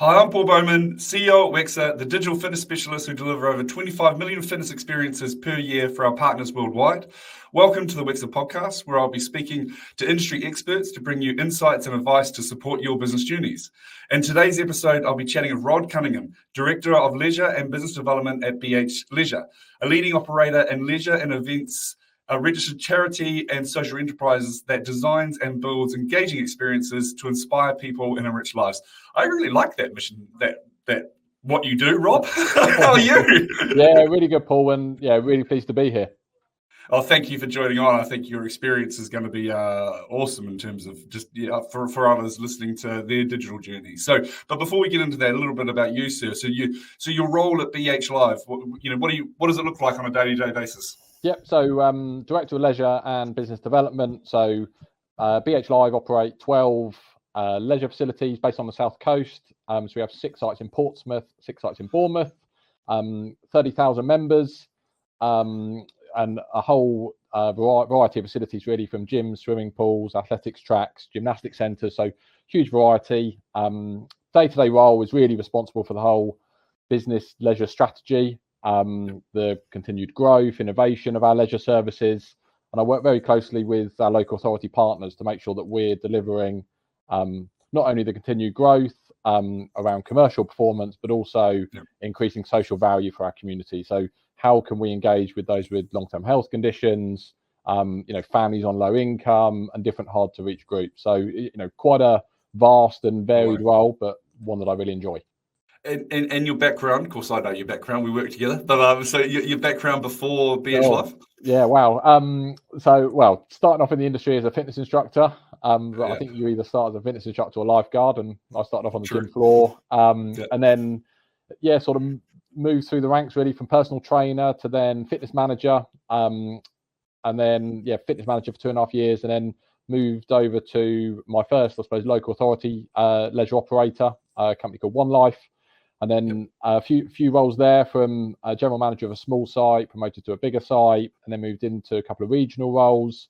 Hi, I'm Paul Bowman, CEO at Wexer, the digital fitness specialist who deliver over 25 million fitness experiences per year for our partners worldwide. Welcome to the Wexer podcast, where I'll be speaking to industry experts to bring you insights and advice to support your business journeys. In today's episode, I'll be chatting with Rob Cunningham, Director of Leisure and Business Development at BH Leisure, a leading operator in leisure and events, a registered charity and social enterprises that designs and builds engaging experiences to inspire people and enrich lives. I really like that mission, that what you do, Rob. How are you? Yeah, really good, Paul, and yeah, really pleased to be here. Oh, thank you for joining on. I think your experience is going to be awesome in terms of just for others listening to their digital journey. So, but before we get into that, a little bit about you, sir. So your role at BH Live, what does it look like on a day-to-day basis? Yep. So, Director of Leisure and Business Development. So, BH Live operate 12 leisure facilities based on the South Coast. So we have 6 sites in Portsmouth, 6 sites in Bournemouth, 30,000 members, and a whole variety of facilities, really, from gyms, swimming pools, athletics tracks, gymnastic centres. So huge variety. Day-to-day role is really responsible for the whole business leisure strategy, the continued growth, innovation of our leisure services. And I work very closely with our local authority partners to make sure that we're delivering not only the continued growth around commercial performance, but also increasing social value for our community. So how can we engage with those with long-term health conditions, families on low income and different hard to reach groups? So, quite a vast and varied role, but one that I really enjoy. And your background, of course, I know your background. We work together, but so your background before BH Live? Yeah, wow. Starting off in the industry as a fitness instructor, I think you either start as a fitness instructor or lifeguard, and I started off on the gym floor, and then sort of moved through the ranks, really, from personal trainer to then fitness manager, and then fitness manager for 2.5 years, and then moved over to my first, I suppose, local authority leisure operator, a company called One Life. And then a few roles there, from a general manager of a small site, promoted to a bigger site, and then moved into a couple of regional roles,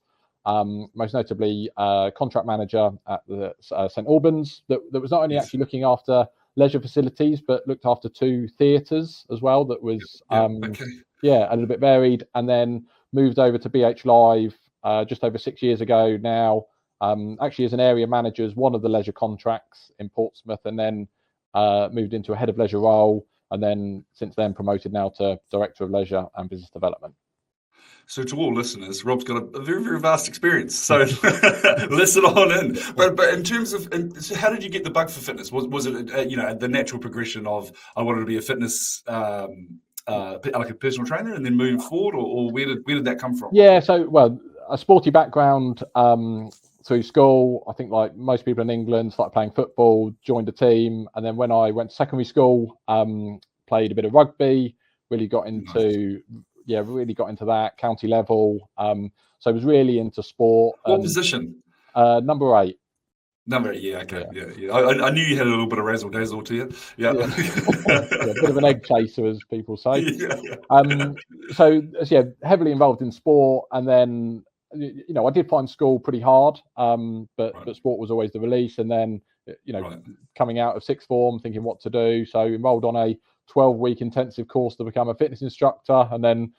most notably contract manager at the St Albans, that was not only actually looking after leisure facilities, but looked after 2 theatres as well. That was a little bit varied. And then moved over to BH Live just over 6 years ago now, actually as an area manager, as one of the leisure contracts in Portsmouth, and then moved into a head of leisure role, and then since then promoted now to Director of Leisure and Business Development. So to all listeners, Rob's got a very, very vast experience. So listen on in. But in terms of, so how did you get the bug for fitness? Was it the natural progression of I wanted to be a fitness like a personal trainer, and then moving forward, or where did that come from? Yeah, so a sporty background. Through school, I think like most people in England, started playing football, joined a team, and then when I went to secondary school, played a bit of rugby. Really got into that county level. So I was really into sport. What position? Number 8. Number 8, yeah, okay, yeah. I knew you had a little bit of razzle dazzle to you. Yeah, a bit of an egg chaser, as people say. So heavily involved in sport, and then. I did find school pretty hard, but sport was always the release. And then, coming out of sixth form, thinking what to do. So enrolled on a 12-week intensive course to become a fitness instructor. And then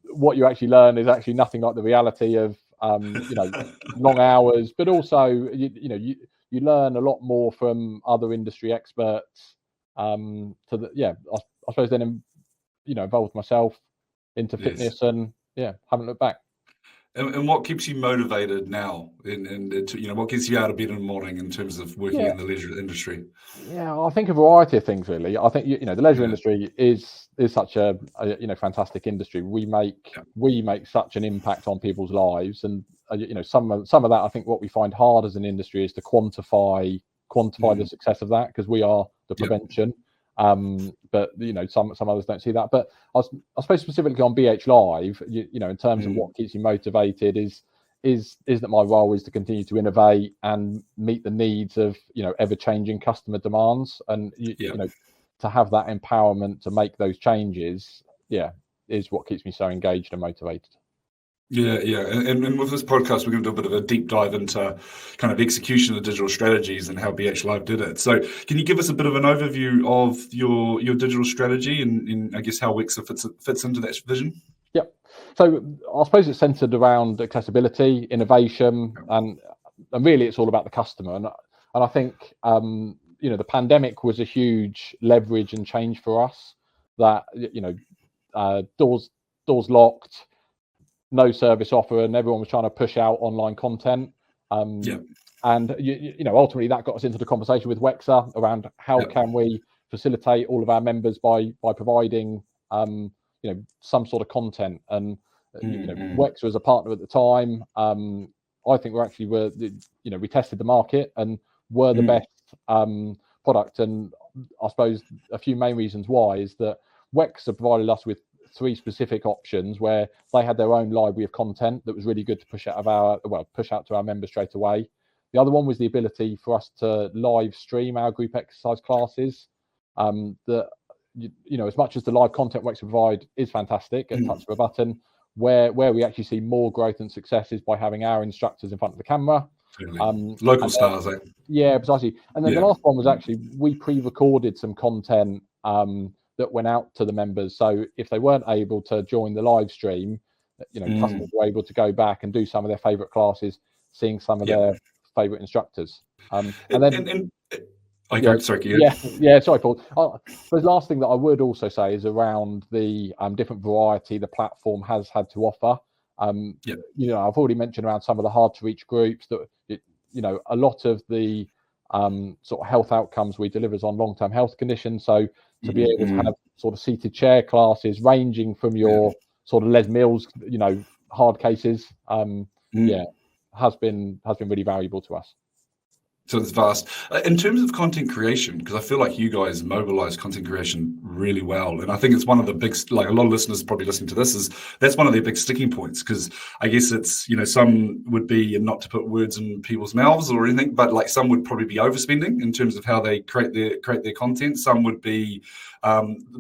what you actually learn is actually nothing like the reality of, long hours, but also, you learn a lot more from other industry experts. I suppose then, involved myself into fitness, and haven't looked back. And what keeps you motivated now? And what gets you out of bed in the morning in terms of working in the leisure industry? Yeah, I think a variety of things, really. I think the leisure industry is such a fantastic industry. We make such an impact on people's lives, and some of that, I think what we find hard as an industry is to quantify the success of that, because we are the prevention. But some others don't see that. But I suppose specifically on BH Live, in terms of what keeps you motivated is that my role is to continue to innovate and meet the needs of ever changing customer demands, and to have that empowerment to make those changes is what keeps me so engaged and motivated. Yeah. And with this podcast, we're going to do a bit of a deep dive into kind of execution of digital strategies and how BH Live did it. So can you give us a bit of an overview of your digital strategy and I guess how Wexer fits into that vision? Yep. So I suppose it's centered around accessibility, innovation, and really it's all about the customer. And I think, the pandemic was a huge leverage and change for us that, doors locked, no service offer, and everyone was trying to push out online content. And ultimately that got us into the conversation with Wexer around how can we facilitate all of our members by providing some sort of content. And Wexer was a partner at the time. I think we tested the market and were the best product. And I suppose a few main reasons why is that Wexer provided us with 3 specific options where they had their own library of content that was really good to push out to our members straight away. The other one was the ability for us to live stream our group exercise classes. That as much as the live content Wexer provide is fantastic at touch of a button, where we actually see more growth and success is by having our instructors in front of the camera. Local stars, eh? Yeah, precisely. And then the last one was actually we pre-recorded some content that went out to the members. So if they weren't able to join the live stream, customers were able to go back and do some of their favorite classes, seeing some of their favorite instructors. Sorry, Paul. The last thing that I would also say is around the different variety the platform has had to offer. I've already mentioned around some of the hard to reach groups that a lot of the sort of health outcomes we deliver is on long-term health conditions. So to be able to have sort of seated chair classes ranging from your sort of Les Mills, hard cases, has been really valuable to us. So it's vast. In terms of content creation, because I feel like you guys mobilize content creation really well. And I think it's one of the big, like a lot of listeners probably listening to this, that's one of their big sticking points. Because I guess it's, some would be, and not to put words in people's mouths or anything, but like some would probably be overspending in terms of how they create their content. Some would be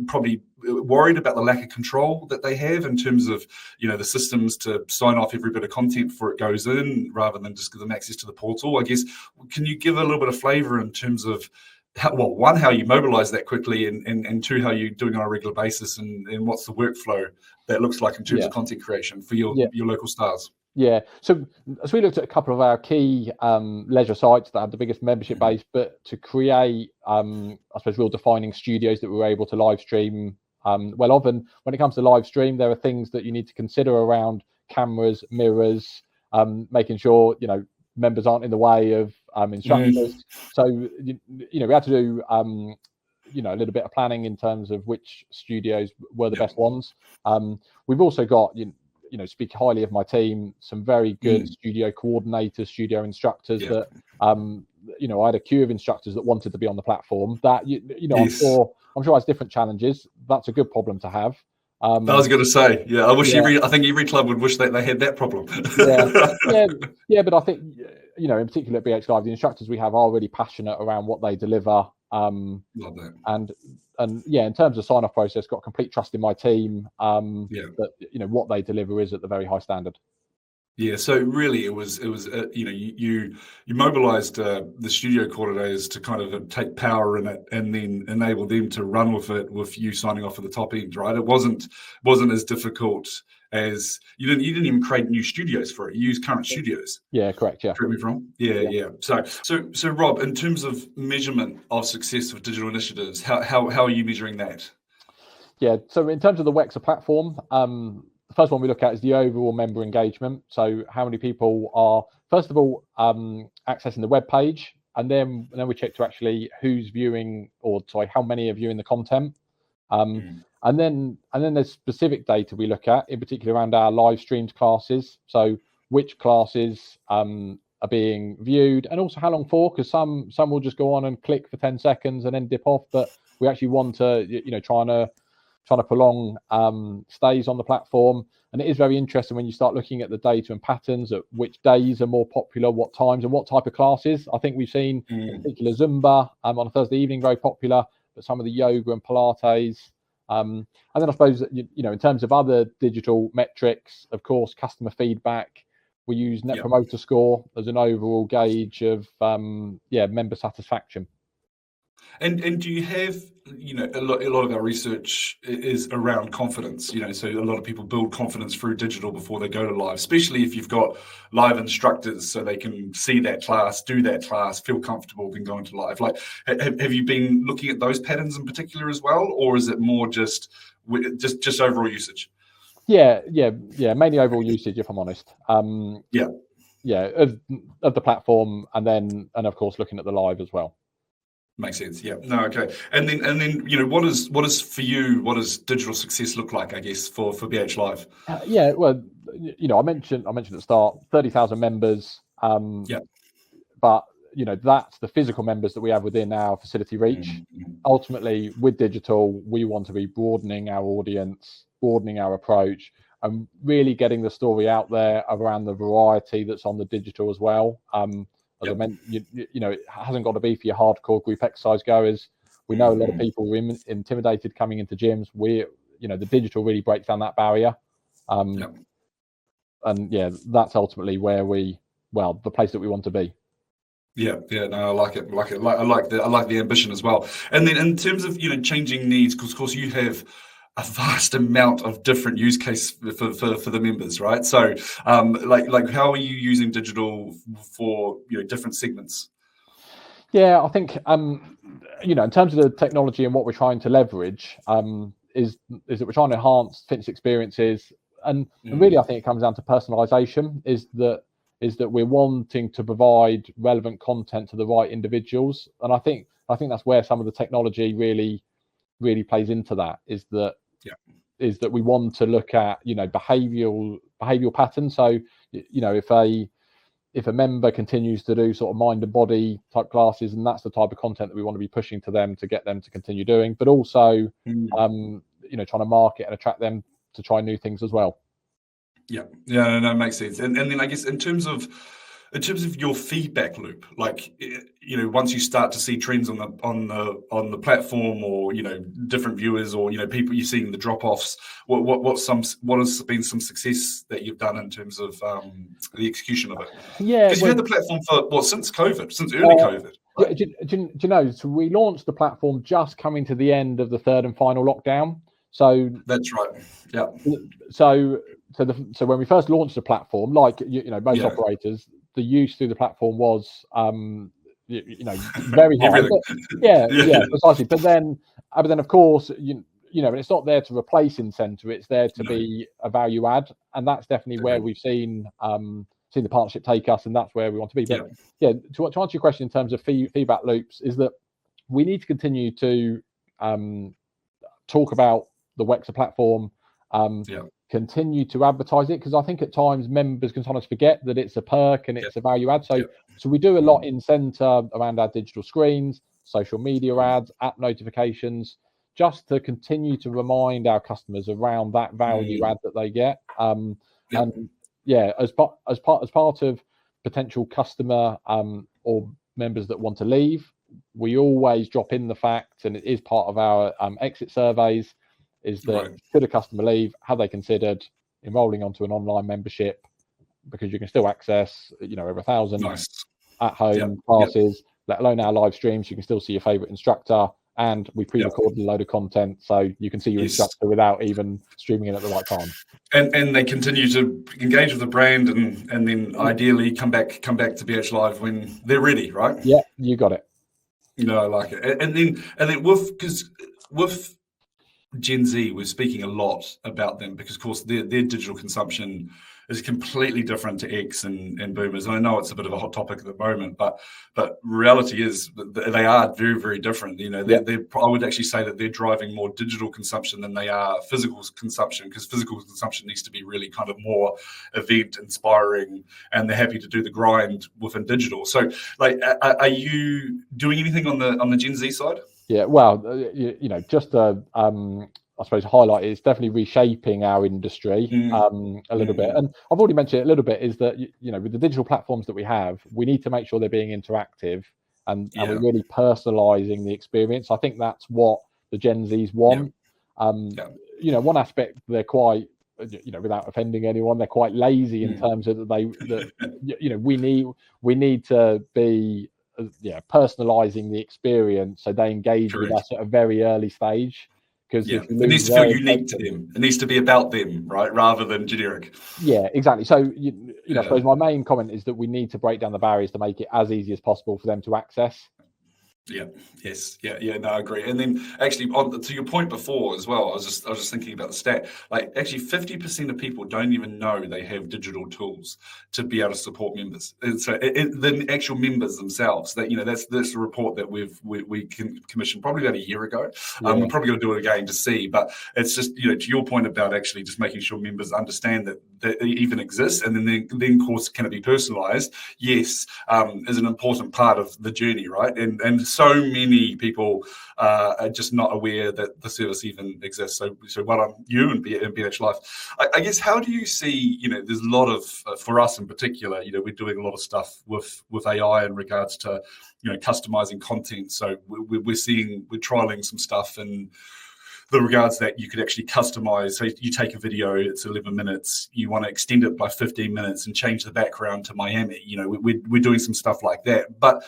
probably worried about the lack of control that they have in terms of the systems to sign off every bit of content before it goes in, rather than just give them access to the portal. I guess, can you give a little bit of flavor in terms of how you mobilize that quickly, and 2, how you're doing it on a regular basis, and what's the workflow that looks like in terms of content creation for your local stars? Yeah. So as we looked at a couple of our key leisure sites that have the biggest membership base, but to create, I suppose, real defining studios that we were able to live stream well of. And when it comes to live stream, there are things that you need to consider around cameras, mirrors, making sure, members aren't in the way of instructors. So, we had to do, a little bit of planning in terms of which studios were the best ones. We've also got, speak highly of my team, some very good studio coordinators, studio instructors that, I had a queue of instructors that wanted to be on the platform that, I'm sure has different challenges. That's a good problem to have. I was going to say, I think every club would wish that they had that problem. But I think, in particular at BH Live, the instructors we have are really passionate around what they deliver. Love that. And in terms of sign-off process, got complete trust in my team that what they deliver is at the very high standard. Yeah, so really it was you mobilized the studio coordinators to kind of take power in it and then enable them to run with it, with you signing off at the top end, right? It wasn't as difficult as you didn't even create new studios for it. You used current studios. Yeah, correct. Yeah. Correct me if I'm wrong. Yeah. So Rob, in terms of measurement of success with digital initiatives, how are you measuring that? Yeah, so in terms of the Wexer platform, the first one we look at is the overall member engagement. So how many people are, first of all, accessing the web page, and then we check to actually who's viewing, how many are viewing the content. And then there's specific data we look at, in particular around our live streamed classes. So which classes are being viewed, and also how long for, because some will just go on and click for 10 seconds and then dip off, but we actually want to, trying to prolong stays on the platform. And it is very interesting when you start looking at the data and patterns at which days are more popular, what times, and what type of classes. I think we've seen in particular Zumba on a Thursday evening very popular, but some of the yoga and Pilates And then I suppose, in terms of other digital metrics, of course, customer feedback, we use Net Promoter Score as an overall gauge of member satisfaction. And do you have, a lot of our research is around confidence, so a lot of people build confidence through digital before they go to live, especially if you've got live instructors so they can see that class, do that class, feel comfortable, then go into live. Like, have you been looking at those patterns in particular as well, or is it more just overall usage? Yeah, mainly overall usage, if I'm honest. Of the platform, and of course looking at the live as well. Makes sense. Yeah. No. Okay. And then, what is for you? What does digital success look like? I guess for BH Live. Well, I mentioned at the start 30,000 members. But that's the physical members that we have within our facility reach. Mm-hmm. Ultimately, with digital, we want to be broadening our audience, broadening our approach, and really getting the story out there around the variety that's on the digital as well. As I mentioned, it hasn't got to be for your hardcore group exercise goers. We know a lot of people were intimidated coming into gyms. The digital really breaks down that barrier. And that's ultimately where the place that we want to be. No, I like it. I like the ambition as well. And then in terms of changing needs, because of course you have a vast amount of different use case for the members, right? So, like how are you using digital for different segments? Yeah, I think in terms of the technology and what we're trying to leverage, is that we're trying to enhance fitness experiences, and really I think it comes down to personalization. Is that we're wanting to provide relevant content to the right individuals, and I think that's where some of the technology really plays into that. Is that we want to look at behavioral patterns. So if a member continues to do sort of mind and body type classes, and that's the type of content that we want to be pushing to them to get them to continue doing, but also trying to market and attract them to try new things as well. No, makes sense. And then I guess in terms of your feedback loop, like once you start to see trends on the platform, or different viewers, or people you're seeing the drop offs, what has been some success that you've done in terms of the execution of it? Because you had the platform for since early COVID. Right? Do you know? So we launched the platform just coming to the end of the third and final lockdown. So that's right. Yeah. So when we first launched the platform, like most operators, the use through the platform was very high. Precisely. But then of course it's not there to replace in-center, it's there to be a value add, and that's definitely where we've seen the partnership take us, and that's where we want to be. But to answer your question in terms of feedback loops, is that we need to continue to talk about the Wexer platform, continue to advertise it, because I think at times members can sometimes forget that it's a perk and it's a value add. So we do a lot in centre around our digital screens, social media ads, app notifications, just to continue to remind our customers around that value add that they get. And as part of potential customer or members that want to leave, we always drop in the fact, and it is part of our exit surveys, is that should a customer leave, have they considered enrolling onto an online membership, because you can still access over 1,000 at home classes, let alone our live streams. You can still see your favorite instructor, and we pre-recorded a load of content, so you can see your instructor without even streaming in at the right time. And they continue to engage with the brand, and then ideally come back to BH Live when they're ready, right? Yeah, you got it. I like it. And then with Gen Z, we're speaking a lot about them, because of course their digital consumption is completely different to X and boomers. And I know it's a bit of a hot topic at the moment, but reality is that they are very, very different. I would actually say that they're driving more digital consumption than they are physical consumption, because physical consumption needs to be really kind of more event inspiring, and they're happy to do the grind within digital. So are you doing anything on the Gen Z side? Yeah, well, just to I suppose highlight it, it's definitely reshaping our industry a little bit. And I've already mentioned it a little bit, is that with the digital platforms that we have, we need to make sure they're being interactive, and we're really personalizing the experience. I think that's what the Gen Zs want. One aspect, they're quite, without offending anyone, they're quite lazy in terms of we need to be personalizing the experience so they engage with us at a very early stage. Because it needs to feel unique to them. It needs to be about them, right, rather than generic. Yeah, exactly. So I suppose my main comment is that we need to break down the barriers to make it as easy as possible for them to access. No, I agree. And then actually, to your point before as well, I was just thinking about the stat. Like, actually, 50% of people don't even know they have digital tools to be able to support members. And so the actual members themselves, that's a report that we commissioned probably about a year ago. We're probably going to do it again to see, but it's just to your point about actually just making sure members understand that it even exists, and then of course, can it be personalised? Yes, is an important part of the journey, right? And so many people are just not aware that the service even exists. So well done you and BH Life. I guess, how do you see, there's a lot of, for us in particular, we're doing a lot of stuff with AI in regards to, customizing content. So we're trialing some stuff in the regards that you could actually customize. So you take a video, it's 11 minutes, you want to extend it by 15 minutes and change the background to Miami. We're doing some stuff like that. But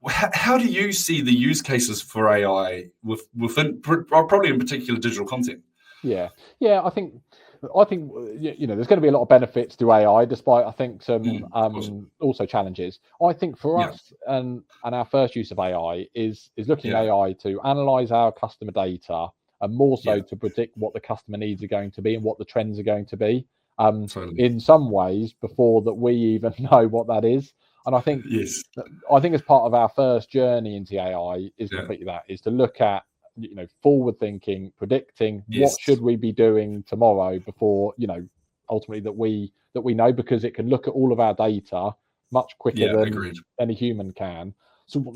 how do you see the use cases for AI within, probably in particular, digital content? Yeah, I think there's going to be a lot of benefits to AI, despite I think some also challenges. I think for us and our first use of AI is looking at AI to analyze our customer data, and more so to predict what the customer needs are going to be and what the trends are going to be. In some ways, before that we even know what that is. And I think as part of our first journey into AI is completely that, is to look at forward thinking, predicting what should we be doing tomorrow before ultimately that we know, because it can look at all of our data much quicker than any human can. So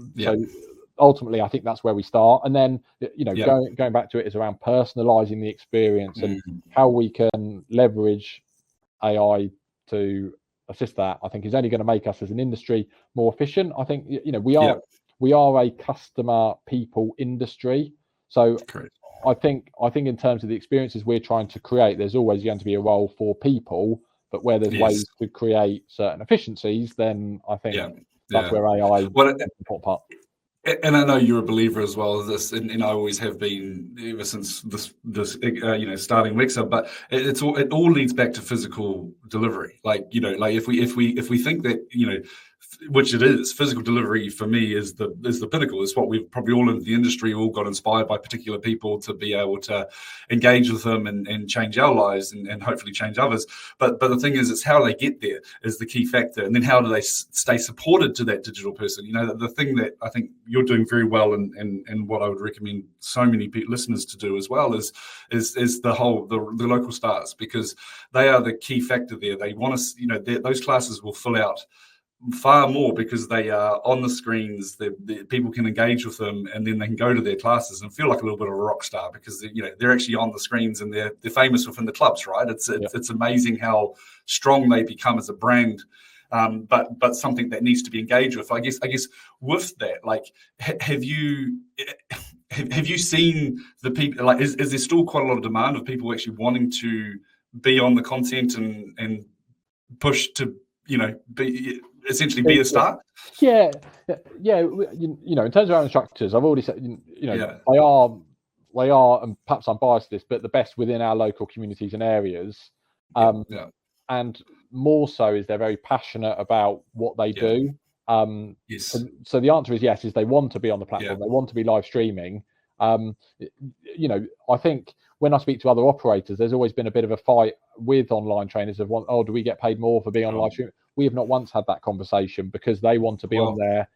ultimately, I think that's where we start, and then going back to it is around personalizing the experience and how we can leverage AI to assist that. I think is only going to make us as an industry more efficient. I think we are a customer people industry, so I think in terms of the experiences we're trying to create, there's always going to be a role for people, but where there's ways to create certain efficiencies, then I think that's where AI is an important part. And I know you're a believer as well as this, and I always have been ever since this starting Wexer. But it all leads back to physical delivery. Like if we think that which it is, physical delivery for me is the pinnacle. It's what we've probably all in the industry all got inspired by particular people to be able to engage with them and change our lives and hopefully change others. But the thing is, it's how they get there is the key factor, and then how do they stay supported to that digital person? The thing that I think you're doing very well, and what I would recommend so many listeners to do as well is the local stars, because they are the key factor there. They want to, those classes will fill out far more because they are on the screens. The people can engage with them, and then they can go to their classes and feel like a little bit of a rock star because they're actually on the screens and they're famous within the clubs, right? It's amazing how strong they become as a brand. But something that needs to be engaged with. I guess with that, like, have you seen the people? Like, is there still quite a lot of demand of people actually wanting to be on the content and push to be essentially be a star? Yeah. In terms of our instructors, I've already said they are, and perhaps I'm biased to this, but the best within our local communities and areas. And more so is they're very passionate about what they do. So the answer is yes, is they want to be on the platform, they want to be live streaming. I think when I speak to other operators, there's always been a bit of a fight with online trainers of do we get paid more for being on live stream? We have not once had that conversation, because they want to be on there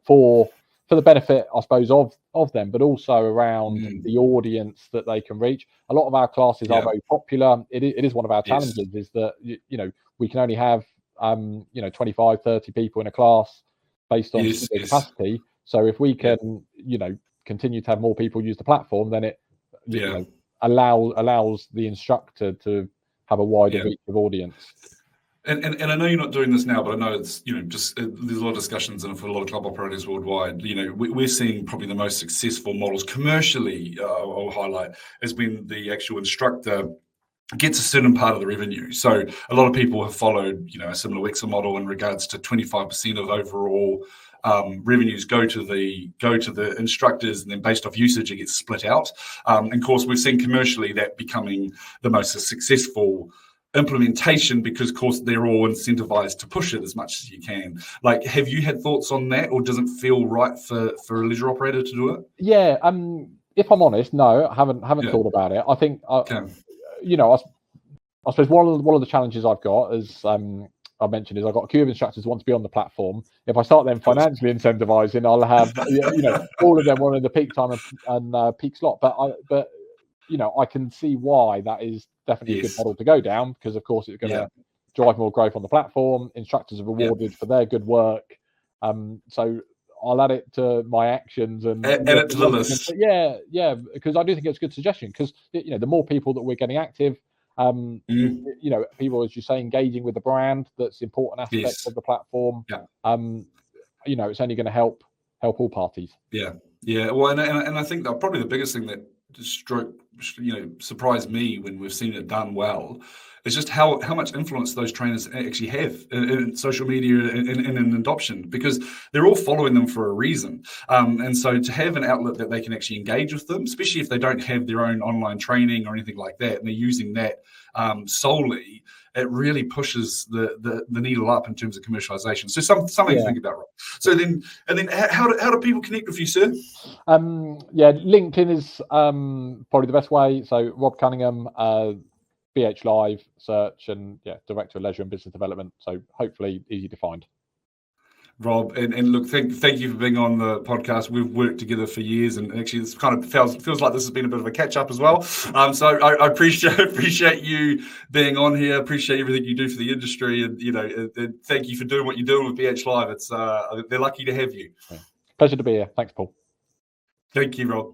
for the benefit, I suppose, of them, but also around the audience that they can reach. A lot of our classes are very popular. It is one of our challenges is that we can only have 25, 30 people in a class based on capacity. So if we can continue to have more people use the platform, then it allows the instructor to have a wider reach of audience. And I know you're not doing this now, but I know it's, just there's a lot of discussions and for a lot of club operators worldwide, we're seeing probably the most successful models commercially, I'll highlight, has been the actual instructor gets a certain part of the revenue. So a lot of people have followed, a similar Wexer model in regards to 25% of overall revenues go to the instructors, and then based off usage, it gets split out. And of course, we've seen commercially that becoming the most successful implementation because, of course, they're all incentivized to push it as much as you can. Like, have you had thoughts on that, or does it feel right for a leisure operator to do it? Yeah, if I'm honest, no, I haven't thought about it. I think, I suppose one of the challenges I've got, as I mentioned, is I've got a queue of instructors who want to be on the platform. If I start them financially incentivizing, I'll have all of them wanting the peak time and peak slot. But I can see why that is definitely a good model to go down, because of course it's going to drive more growth on the platform. Instructors are rewarded for their good work. So I'll add it to my actions and add it to the list. Yeah, because I do think it's a good suggestion, because the more people that we're getting active, people, as you say, engaging with the brand, that's the important aspect of the platform. It's only going to help all parties. Well, and I think that probably the biggest thing that surprised me when we've seen it done well is just how much influence those trainers actually have in social media and in adoption, because they're all following them for a reason. And so to have an outlet that they can actually engage with them, especially if they don't have their own online training or anything like that, and they're using that solely, it really pushes the needle up in terms of commercialization. So something to think about, Rob. So then how do people connect with you, sir? LinkedIn is probably the best way. So Rob Cunningham, BH Live search, and Director of Leisure and Business Development. So hopefully easy to find. Rob, and look, thank you for being on the podcast. We've worked together for years, and actually, this kind of feels like this has been a bit of a catch up as well. So I appreciate you being on here. Appreciate everything you do for the industry, and thank you for doing what you're doing with BH Live. It's they're lucky to have you. Pleasure to be here. Thanks, Paul. Thank you, Rob.